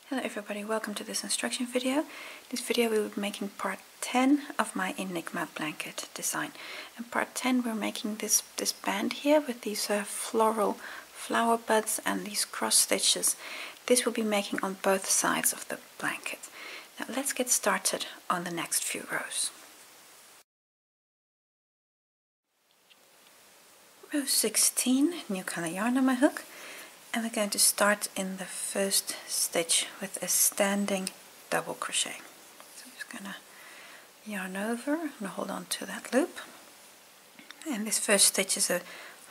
Hello everybody, welcome to this instruction video. This video we will be making part 10 of my Enigma blanket design. In part 10 we're making this band here with these floral flower buds and these cross stitches. This we'll be making on both sides of the blanket. Now let's get started on the next few rows. Row 16, new color yarn on my hook. And we're going to start in the first stitch with a standing double crochet. So I'm just going to yarn over and hold on to that loop. And this first stitch is a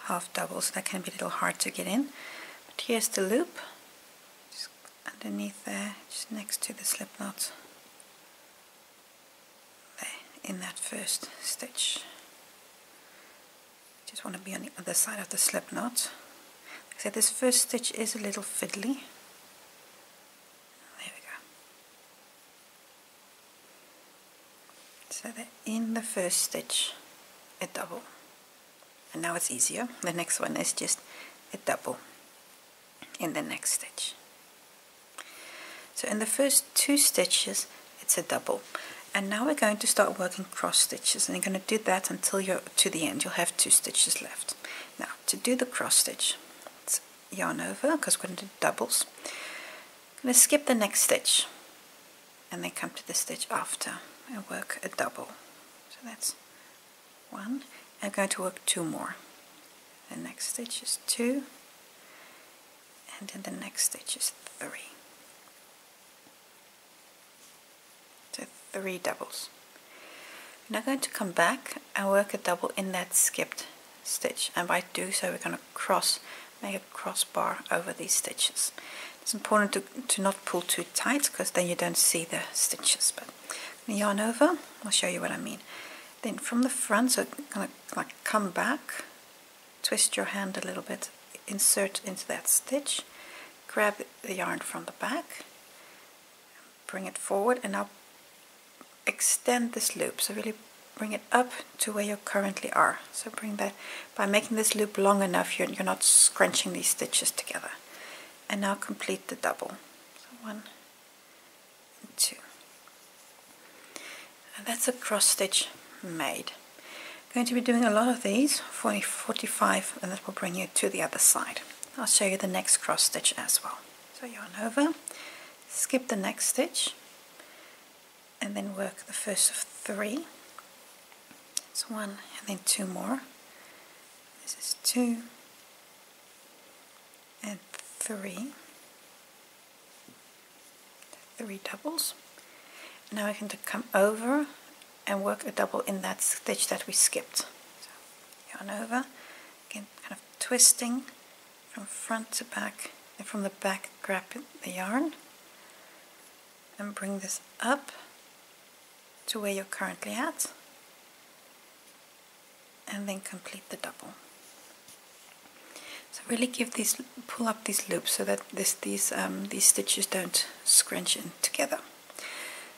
half double, so that can be a little hard to get in. But here's the loop, just underneath there, just next to the slip knot. There, in that first stitch. Just want to be on the other side of the slip knot. So this first stitch is a little fiddly. There we go. So that in the first stitch, a double. And now it's easier. The next one is just a double in the next stitch. So in the first two stitches, it's a double. And now we're going to start working cross stitches. And you're going to do that until you're to the end. You'll have two stitches left. Now, to do the cross stitch, yarn over because we're going to do doubles. I'm going to skip the next stitch and then come to the stitch after and work a double. So that's one. I'm going to work two more. The next stitch is two, and then the next stitch is three. So three doubles. We're now going to come back and work a double in that skipped stitch, and by doing so we're going to make a crossbar over these stitches. It's important to not pull too tight because then you don't see the stitches. But yarn over, I'll show you what I mean. Then from the front, so kind of like come back, twist your hand a little bit, insert into that stitch, grab the yarn from the back, bring it forward, and now extend this loop. So really bring it up to where you currently are. So bring that, by making this loop long enough, you're not scrunching these stitches together. And now complete the double. So one and two. And that's a cross stitch made. I'm going to be doing a lot of these, 45, and that will bring you to the other side. I'll show you the next cross stitch as well. So yarn over, skip the next stitch, and then work the first of three. It's one and then two more. This is two and three. Three doubles. Now we're going to come over and work a double in that stitch that we skipped. So yarn over, again kind of twisting from front to back, and from the back grab the yarn and bring this up to where you're currently at. And then complete the double. So really pull up these loops so that these stitches don't scrunch in together.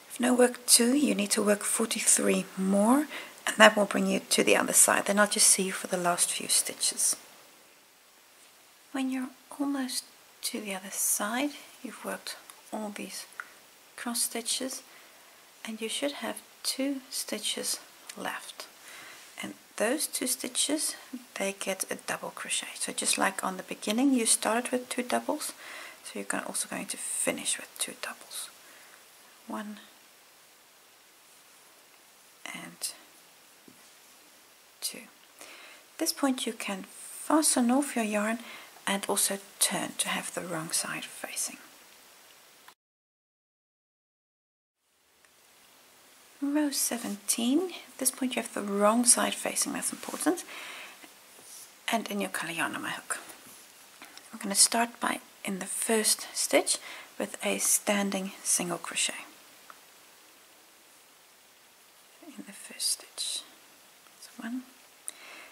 If no work 2, you need to work 43 more, and that will bring you to the other side. Then I'll just see you for the last few stitches. When you're almost to the other side, you've worked all these cross stitches, and you should have 2 stitches left. And those 2 stitches, they get a double crochet. So just like on the beginning you started with 2 doubles, so you're also going to finish with 2 doubles. 1 and 2. At this point you can fasten off your yarn and also turn to have the wrong side facing. Row 17, at this point you have the wrong side facing, that's important, and in your color yarn on my hook. I'm going to start in the first stitch with a standing single crochet. In the first stitch, that's one,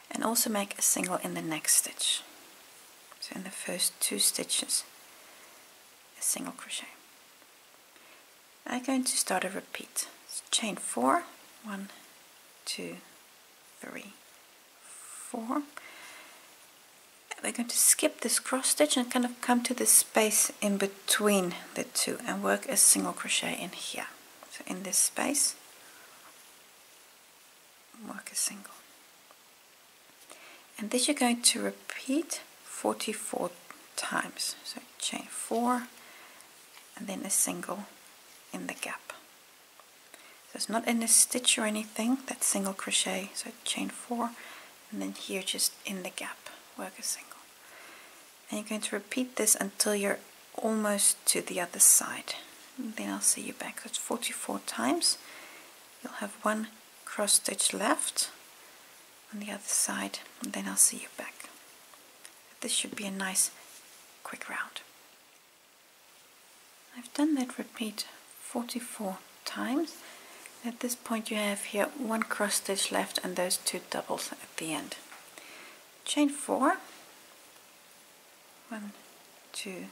and also make a single in the next stitch. So in the first 2 stitches, a single crochet. I'm going to start a repeat. Chain 4, 1, 2, 3, 4. we're going to skip this cross stitch and kind of come to the space in between the two and work a single crochet in here. So in this space, work a single. And this you're going to repeat 44 times. So chain 4 and then a single in the gap. So it's not in a stitch or anything, that's single crochet. So chain 4 and then here just in the gap, work a single. And you're going to repeat this until you're almost to the other side. And then I'll see you back. So it's 44 times. You'll have one cross stitch left on the other side, and then I'll see you back. This should be a nice quick round. I've done that repeat 44 times. At this point you have here one cross stitch left and those 2 doubles at the end. Chain 4, 1, 2,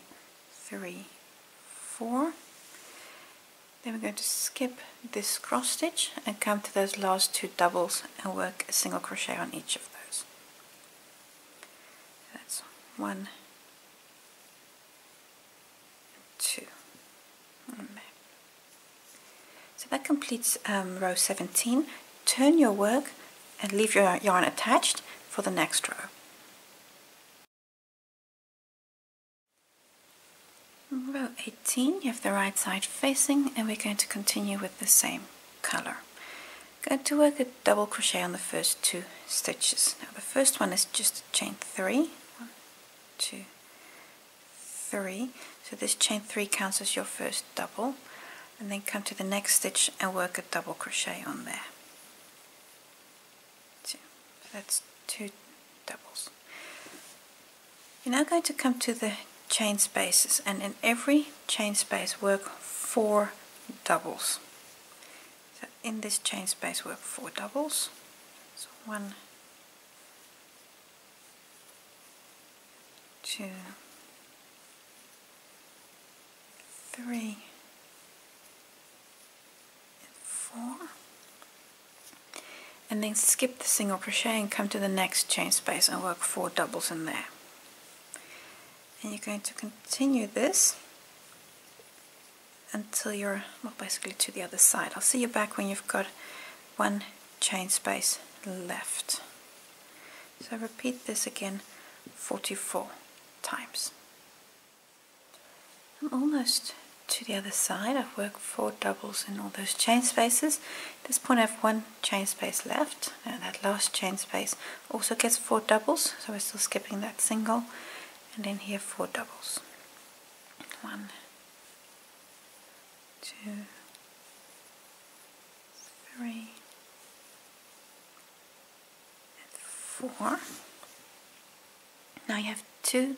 3, 4. Then we're going to skip this cross stitch and come to those last 2 doubles and work a single crochet on each of those. That's 1, 2. And there. So that completes row 17. Turn your work and leave your yarn attached for the next row. Row 18, you have the right side facing, and we're going to continue with the same color. Going to work a double crochet on the first 2 stitches. Now the first one is just chain 3. 1, 2, 3. So this chain 3 counts as your first double, and then come to the next stitch and work a double crochet on there. 2. So that's 2 doubles. You're now going to come to the chain spaces, and in every chain space work 4 doubles. So in this chain space work 4 doubles. So 1, 2, 3, and 4. And then skip the single crochet and come to the next chain space and work 4 doubles in there. And you're going to continue this until you're, well, basically to the other side. I'll see you back when you've got 1 chain space left. So repeat this again 44 times. I'm almost to the other side. I've worked 4 doubles in all those chain spaces. At this point I have 1 chain space left, and that last chain space also gets 4 doubles, so we're still skipping that single. And then here 4 doubles. 1, 2, 3, and 4. Now you have 2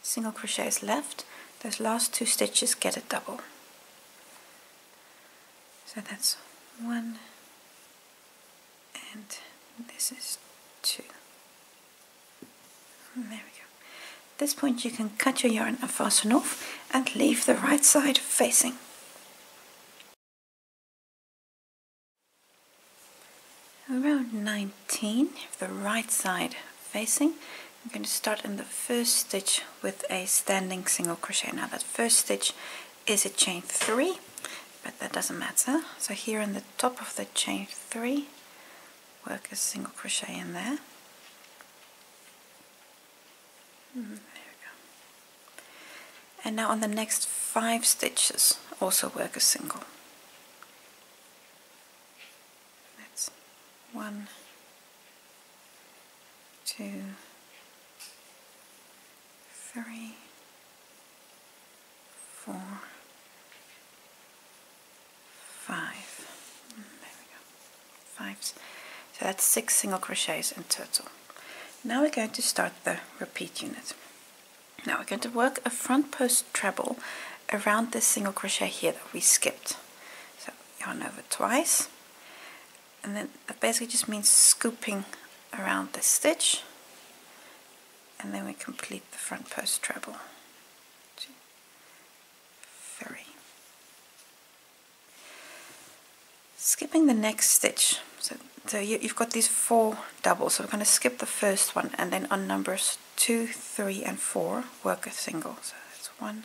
single crochets left. Those last 2 stitches get a double. So that's 1, and this is 2. And there we go. At this point you can cut your yarn and fasten off and leave the right side facing. Row 19, you have the right side facing. I'm going to start in the first stitch with a standing single crochet. Now that first stitch is a chain 3, but that doesn't matter. So here in the top of the chain 3, work a single crochet in there. There we go. And now on the next 5 stitches also work a single. That's 1, 2, 3, 4, 5. There we go. 5. So that's 6 single crochets in total. Now we're going to start the repeat unit. Now we're going to work a front post treble around this single crochet here that we skipped. So yarn over twice, and then that basically just means scooping around this stitch, and then we complete the front post treble. 2, 3. Skipping the next stitch, so So you've got these 4 doubles, so we're going to skip the first one, and then on numbers 2, 3 and 4 work a single. So that's 1,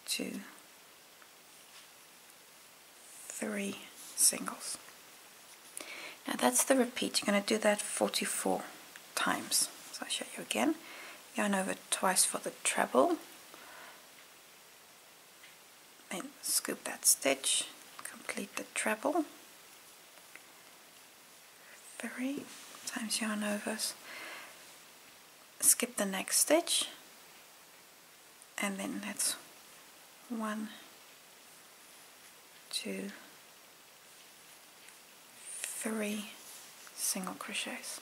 2, 3 singles. Now that's the repeat. You're going to do that 44 times. So I'll show you again. Yarn over twice for the treble, then scoop that stitch, complete the treble, 3 times yarn overs, skip the next stitch, and then that's 1, 2, 3 single crochets.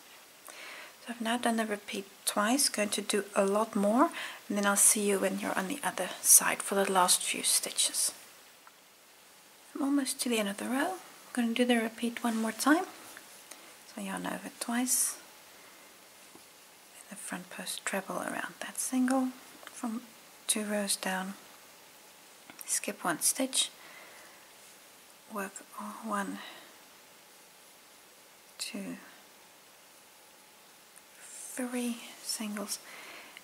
So I've now done the repeat twice, going to do a lot more, and then I'll see you when you're on the other side for the last few stitches. I'm almost to the end of the row. I'm going to do the repeat one more time. So yarn over twice, then the front post treble around that single, from 2 rows down, skip 1 stitch, work 1, 2, 3 singles,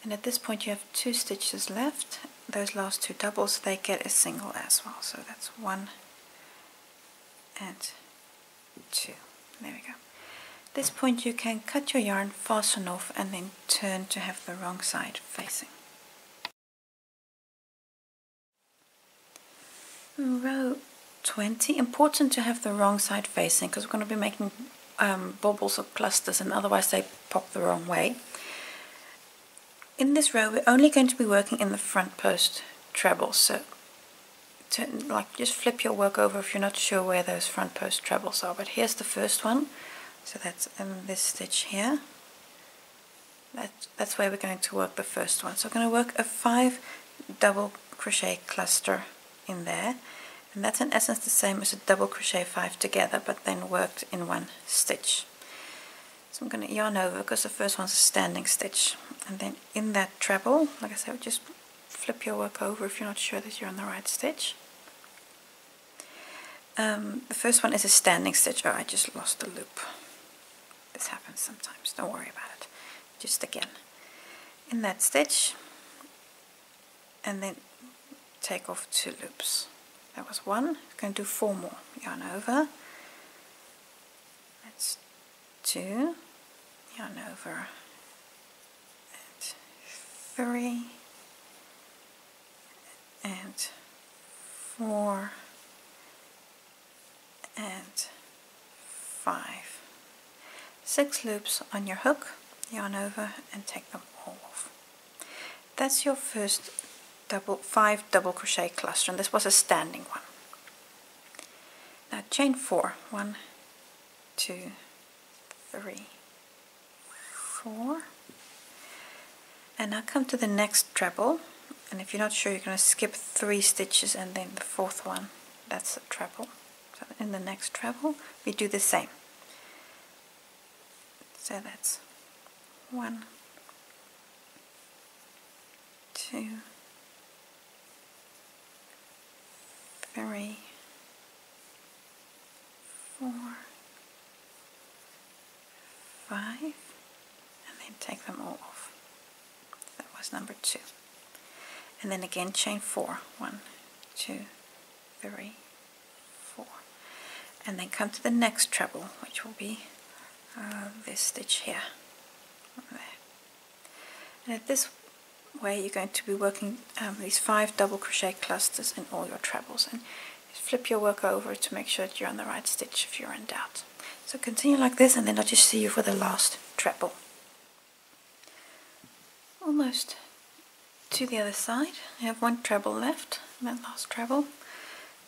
and at this point you have 2 stitches left. Those last 2 doubles, they get a single as well, so that's 1 and 2. There we go. At this point you can cut your yarn, fasten off, and then turn to have the wrong side facing. Row 20, important to have the wrong side facing, because we're going to be making baubles or clusters, and otherwise they pop the wrong way. In this row we're only going to be working in the front post trebles, so just flip your work over if you're not sure where those front post trebles are. But here's the first one, so that's in this stitch here. That's where we're going to work the first one. So we're going to work a 5 double crochet cluster in there, and that's in essence the same as a double crochet 5 together, but then worked in 1 stitch. So I'm going to yarn over, because the first one's a standing stitch, and then in that treble, like I said, just flip your work over if you're not sure that you're on the right stitch. The first one is a standing stitch. Oh, I just lost the loop. This happens sometimes, don't worry about it. Just again, in that stitch, and then take off 2 loops. That was 1. I'm going to do 4 more. Yarn over. That's 2. Yarn over. And 3. And 4. And 5. 6 loops on your hook. Yarn over and take them all off. That's your first 5 double crochet cluster, and this was a standing one. Now chain 4, 1, 2, 3, 4, and now come to the next treble, and if you're not sure, you're going to skip 3 stitches, and then the 4th one, that's a treble. So in the next treble we do the same. So that's 1, 2, 3, 4, 5, and then take them all off. That was number 2. And then again chain 4, 1, 2, 3, 4, and then come to the next treble, which will be this stitch here. There. And at this way you're going to be working these 5 double crochet clusters in all your trebles, and flip your work over to make sure that you're on the right stitch if you're in doubt. So continue like this, and then I'll just see you for the last treble. Almost to the other side. I have 1 treble left, that last treble.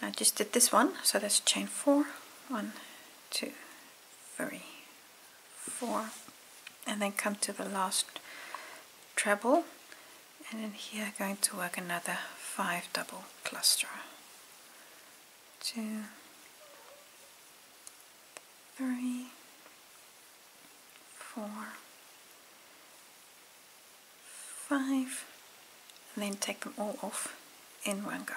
I just did this one, so that's chain 4, 1, 2, 3, 4, and then come to the last treble, and then here I'm going to work another 5 double cluster. 2, 3, 4, 5, and then take them all off in one go.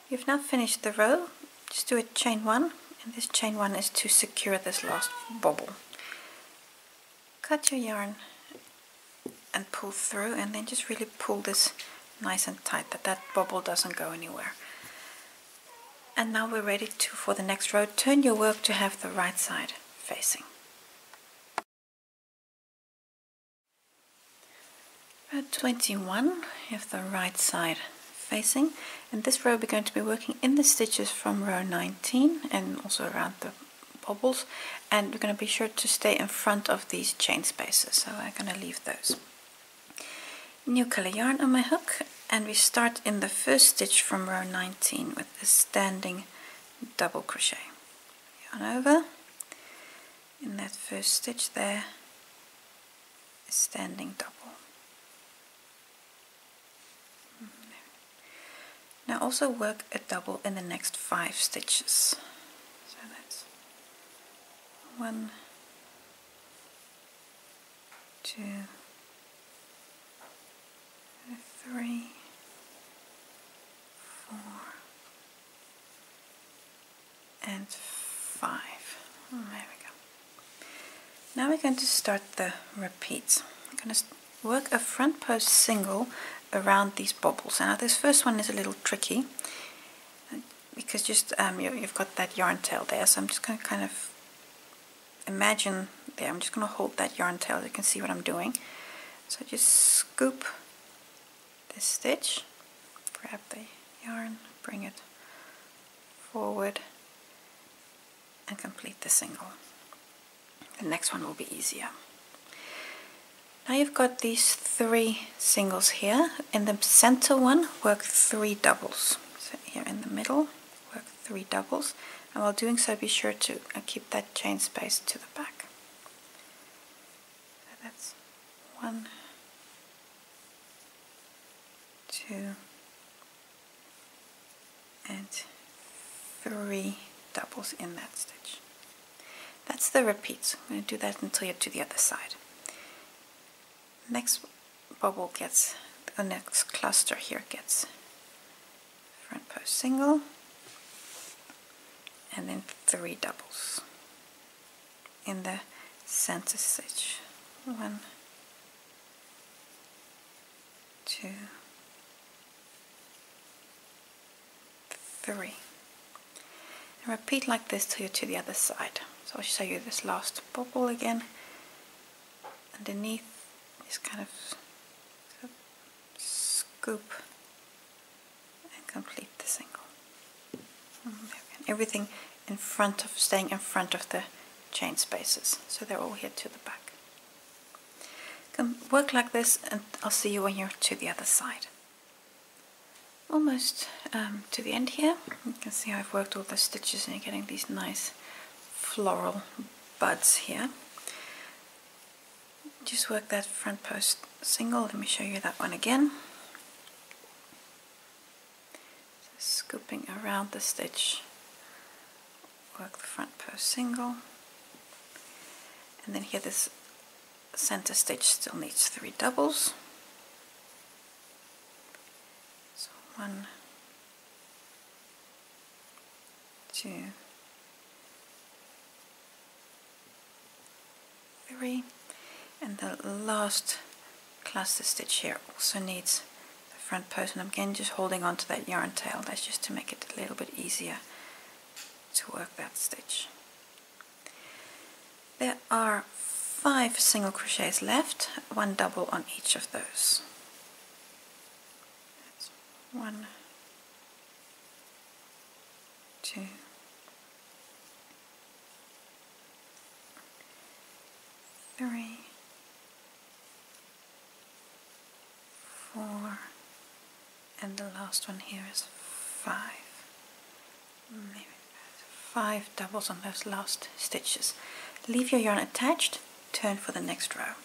You've now finished the row. Just do a chain 1 And this chain 1 is to secure this last bobble. Cut your yarn and pull through, and then just really pull this nice and tight, that bobble doesn't go anywhere. And now we're ready for the next row. Turn your work to have the right side facing. Row 21, you have the right side facing, and this row we're going to be working in the stitches from row 19 and also around the bobbles, and we're going to be sure to stay in front of these chain spaces, so I'm going to leave those. New color yarn on my hook, and we start in the first stitch from row 19 with a standing double crochet. Yarn over, in that first stitch there, a standing double. Now also work a double in the next 5 stitches. So that's 1, 2, 3, 4, and 5. There we go. Now we're going to start the repeats. I'm going to work a front post single around these bobbles. Now this first one is a little tricky because just you've got that yarn tail there, so I'm just going to kind of imagine there. I'm just going to hold that yarn tail. You can see what I'm doing. So just scoop this stitch, grab the yarn, bring it forward, and complete the single. The next one will be easier. Now you've got these 3 singles here. In the center one, work 3 doubles. So here in the middle, work 3 doubles. And while doing so, be sure to keep that chain space to the back. So that's 1, 2, and 3 doubles in that stitch. That's the repeat. I'm going to do that until you're to the other side. Next bobble gets, the next cluster here gets front post single, and then 3 doubles in the center stitch. 1, 2, 3. And repeat like this till you're to the other side. So I'll show you this last bobble again. Underneath, just kind of scoop and complete the single. Everything in front of, staying in front of the chain spaces, so they're all here to the back. Come work like this, and I'll see you when you're to the other side. Almost to the end here. You can see how I've worked all the stitches, and you're getting these nice floral buds here. Just work that front post single. Let me show you that one again. So scooping around the stitch, work the front post single, and then here this center stitch still needs 3 doubles. So 1, 2, 3. And the last cluster stitch here also needs the front post, and I'm again just holding on to that yarn tail. That's just to make it a little bit easier to work that stitch. There are 5 single crochets left, 1 double on each of those. That's 1, 2, 3, 4, and the last one here is 5. Maybe 5 doubles on those last stitches. Leave your yarn attached, turn for the next row.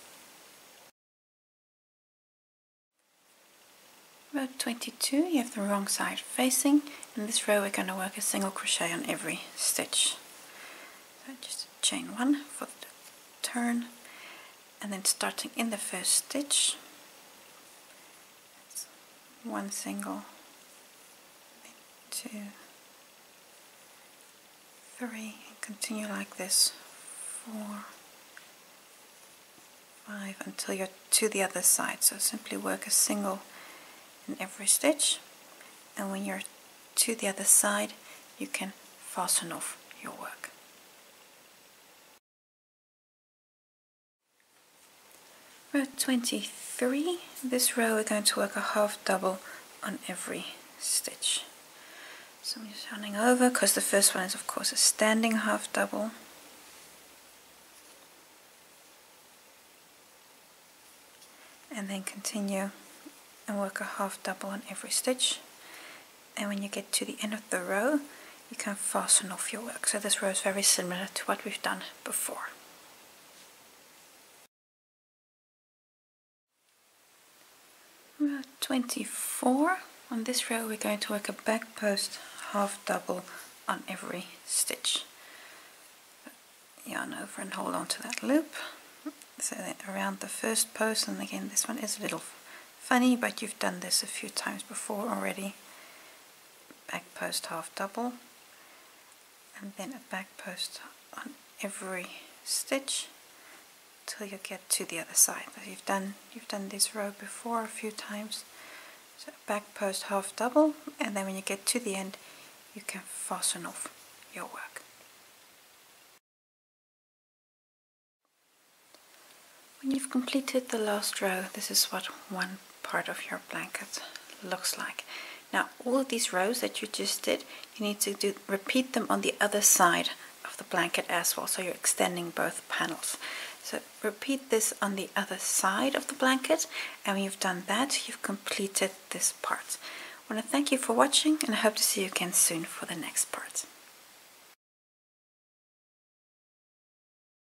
Row 22, you have the wrong side facing. In this row we're going to work a single crochet on every stitch. So just chain 1 for the turn, and then starting in the first stitch, 1 single, 2, 3, and continue like this, 4, 5, until you're to the other side. So simply work a single in every stitch, and when you're to the other side you can fasten off your work. Row 23, this row we're going to work a half double on every stitch. So I'm just running over because the first one is of course a standing half double. And then continue and work a half double on every stitch. And when you get to the end of the row, you can fasten off your work. So this row is very similar to what we've done before. Row 24. On this row we're going to work a back post half double on every stitch. Yarn over and hold on to that loop. So then around the first post, and again this one is a little funny, but you've done this a few times before already. Back post half double, and then a back post on every stitch till you get to the other side. So you've done this row before a few times. So back post half double, and then when you get to the end you can fasten off your work. When you've completed the last row, this is what one part of your blanket looks like. Now all of these rows that you just did, you need to repeat them on the other side of the blanket as well, so you're extending both panels. So repeat this on the other side of the blanket, and when you've done that, you've completed this part. I want to thank you for watching, and I hope to see you again soon for the next part.